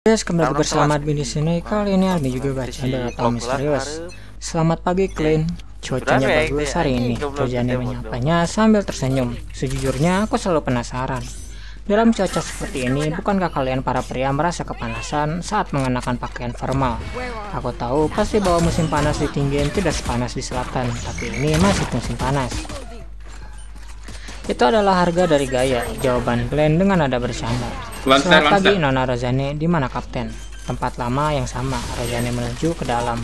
Guys, kembali bersama Admin di sini. Kali ini Admin juga baca atau misterius. Selamat pagi, Clean. Cuacanya bagus hari ini. Rajane menyapanya sambil tersenyum. Sejujurnya, aku selalu penasaran. Dalam cuaca seperti ini, bukankah kalian para pria merasa kepanasan saat mengenakan pakaian formal? Aku tahu pasti bahwa musim panas di Tingen tidak sepanas di selatan, tapi ini masih musim panas. Itu adalah harga dari gaya, jawaban Glenn dengan nada bercanda. Selamat pagi, Nona Rajane. Di mana Kapten? Tempat lama yang sama. Rajane menuju ke dalam.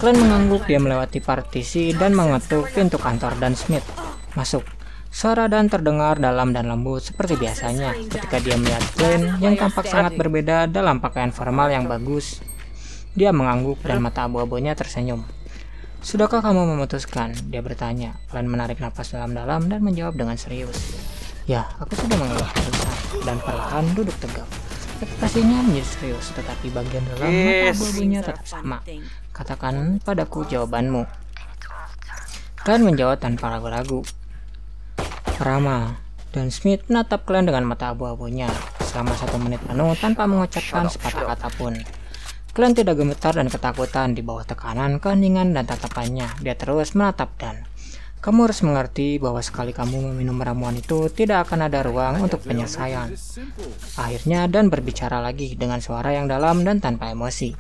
Glenn mengangguk. Dia melewati partisi dan mengetuk pintu kantor Dan Smith. Masuk. Suara Dan terdengar dalam dan lembut seperti biasanya. Ketika dia melihat Glenn yang tampak sangat berbeda dalam pakaian formal yang bagus, dia mengangguk dan mata abu-abunya tersenyum. Sudahkah kamu memutuskan? Dia bertanya. Glenn menarik napas dalam-dalam dan menjawab dengan serius. Ya, aku sudah mengambil keputusan. Dan perlahan duduk tegak. Ekspresinya menjadi serius, tetapi bagian dalam mata abu-abunya tetap sama. Katakan padaku jawabanmu. Glenn menjawab tanpa ragu-ragu. Rama. Dan Smith menatap Glenn dengan mata abu-abunya selama 1 menit penuh tanpa mengucapkan sepatah kata pun. Glenn tidak gemetar dan ketakutan di bawah tekanan, keheningan, dan tatapannya. Dia terus menatap Dan. Kamu harus mengerti bahwa sekali kamu meminum ramuan itu, tidak akan ada ruang untuk penyelesaian. Akhirnya Dan berbicara lagi dengan suara yang dalam dan tanpa emosi.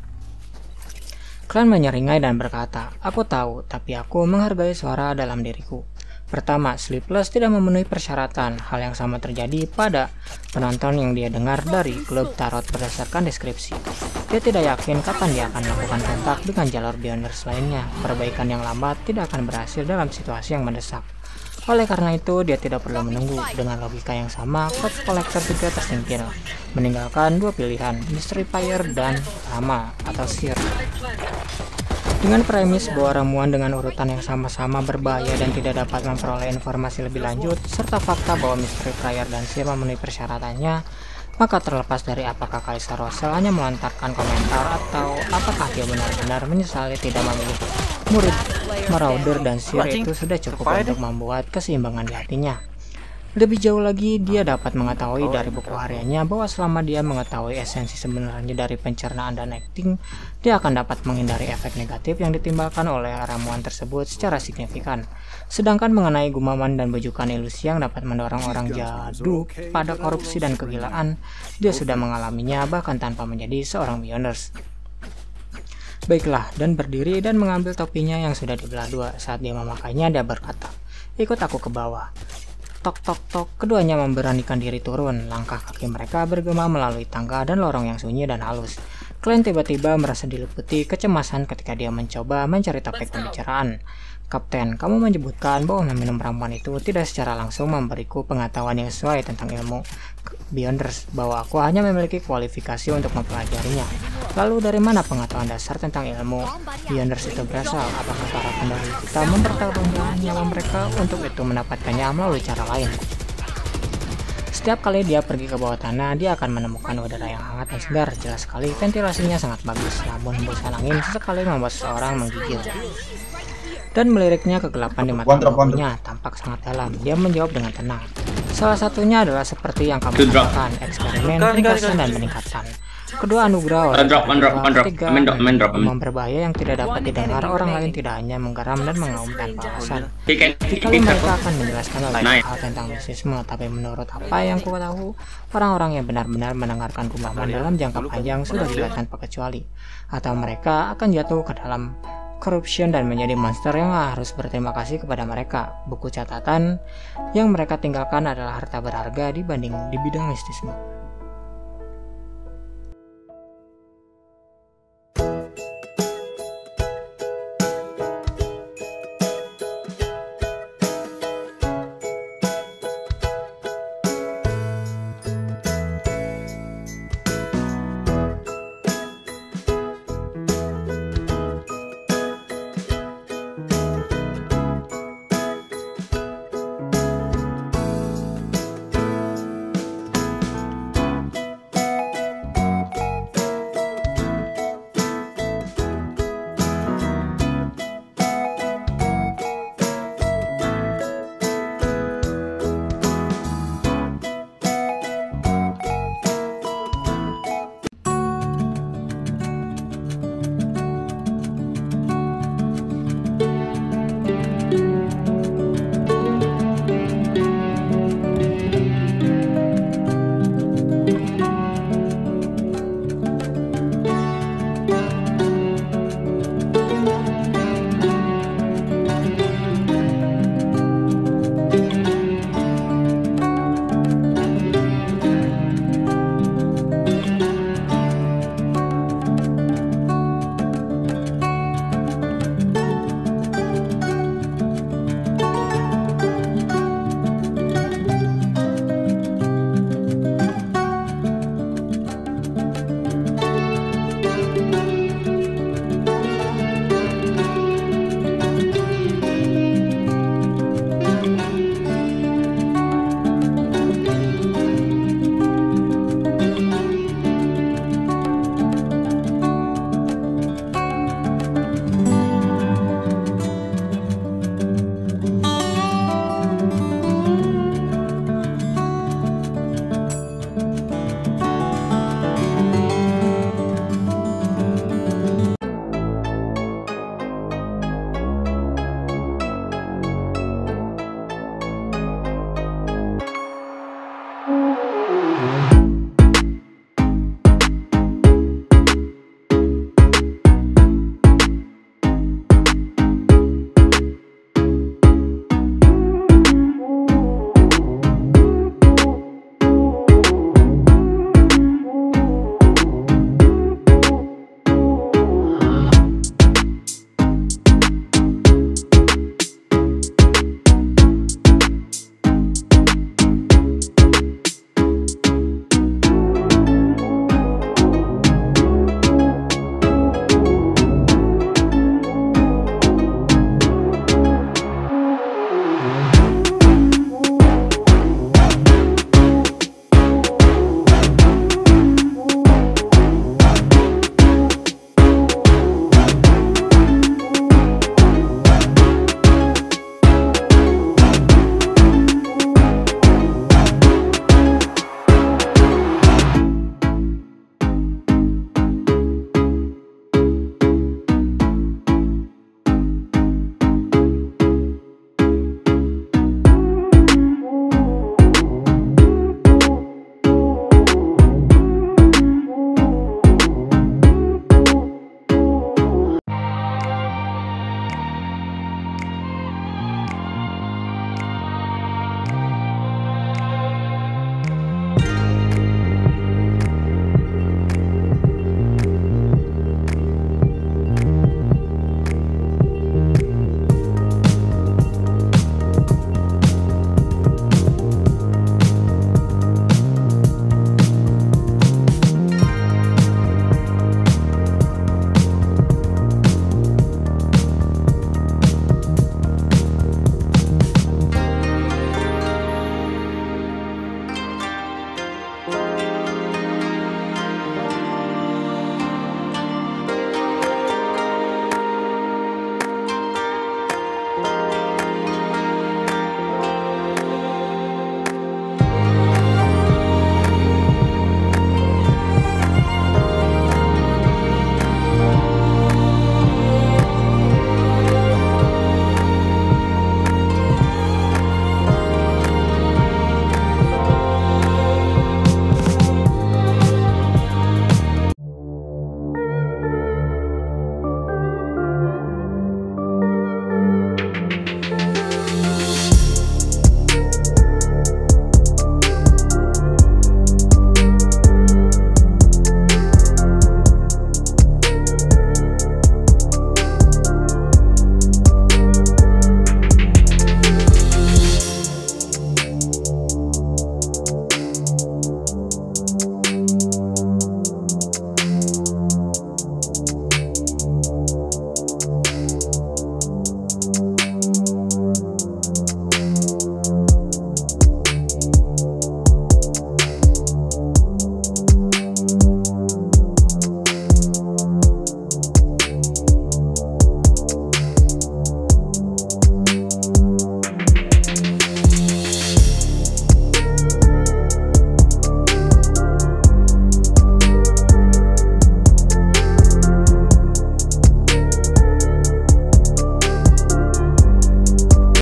Glenn menyeringai dan berkata, aku tahu, tapi aku menghargai suara dalam diriku. Pertama, Sleepless tidak memenuhi persyaratan. Hal yang sama terjadi pada penonton yang dia dengar dari klub tarot berdasarkan deskripsi. Dia tidak yakin kapan dia akan melakukan kontak dengan jalur Beyonders lainnya. Perbaikan yang lambat tidak akan berhasil dalam situasi yang mendesak. Oleh karena itu, dia tidak perlu menunggu. Dengan logika yang sama, Coach Collector juga tersingkir, meninggalkan 2 pilihan, Mystery Fire dan Rama atau Seer. Dengan premis bahwa ramuan dengan urutan yang sama-sama berbahaya dan tidak dapat memperoleh informasi lebih lanjut, serta fakta bahwa Mystery Fire dan Seer memenuhi persyaratannya, maka terlepas dari apakah Kaisar Rosel hanya melontarkan komentar atau apakah dia benar-benar menyesali tidak memilih murid Marauder dan Seer, itu sudah cukup untuk membuat keseimbangan di hatinya. Lebih jauh lagi, dia dapat mengetahui dari buku hariannya bahwa selama dia mengetahui esensi sebenarnya dari pencernaan dan acting, dia akan dapat menghindari efek negatif yang ditimbulkan oleh ramuan tersebut secara signifikan. Sedangkan mengenai gumaman dan bujukan ilusi yang dapat mendorong orang jadu pada korupsi dan kegilaan, dia sudah mengalaminya bahkan tanpa menjadi seorang Beyonders. Baiklah, Dan berdiri dan mengambil topinya yang sudah dibelah 2. Saat dia memakainya, dia berkata, ikut aku ke bawah. Tok tok tok, keduanya memberanikan diri turun. Langkah kaki mereka bergema melalui tangga dan lorong yang sunyi dan halus. Glenn tiba-tiba merasa diliputi kecemasan ketika dia mencoba mencari topik pembicaraan. Kapten, kamu menyebutkan bahwa meminum ramuan itu tidak secara langsung memberiku pengetahuan yang sesuai tentang ilmu Beyonders, bahwa aku hanya memiliki kualifikasi untuk mempelajarinya. Lalu dari mana pengetahuan dasar tentang ilmu Beyonders itu berasal? Apakah para pendahulu kita mempertaruhkan nyawa mereka untuk itu mendapatkannya melalui cara lain? Setiap kali dia pergi ke bawah tanah, dia akan menemukan udara yang hangat dan segar. Jelas sekali ventilasinya sangat bagus, namun hembusan angin sesekali membuat seseorang menggigil. Dan meliriknya kegelapan di mata tubuhnya tampak sangat dalam. Dia menjawab dengan tenang. Salah satunya adalah seperti yang kamu katakan, eksperimen, ringkasan, dan peningkatan. Kedua anugerah oleh ketiga berbahaya yang tidak dapat didengar orang lain tidak hanya menggeram dan mengaum tanpa alasan. Kali mereka akan menjelaskan banyak hal tentang mistisme, tapi menurut apa yang ku tahu, orang-orang yang benar-benar mendengarkan gumaman dalam jangka panjang sudah gila tanpa kecuali, atau mereka akan jatuh ke dalam corruption dan menjadi monster yang harus berterima kasih kepada mereka. Buku catatan yang mereka tinggalkan adalah harta berharga di bidang mistisme.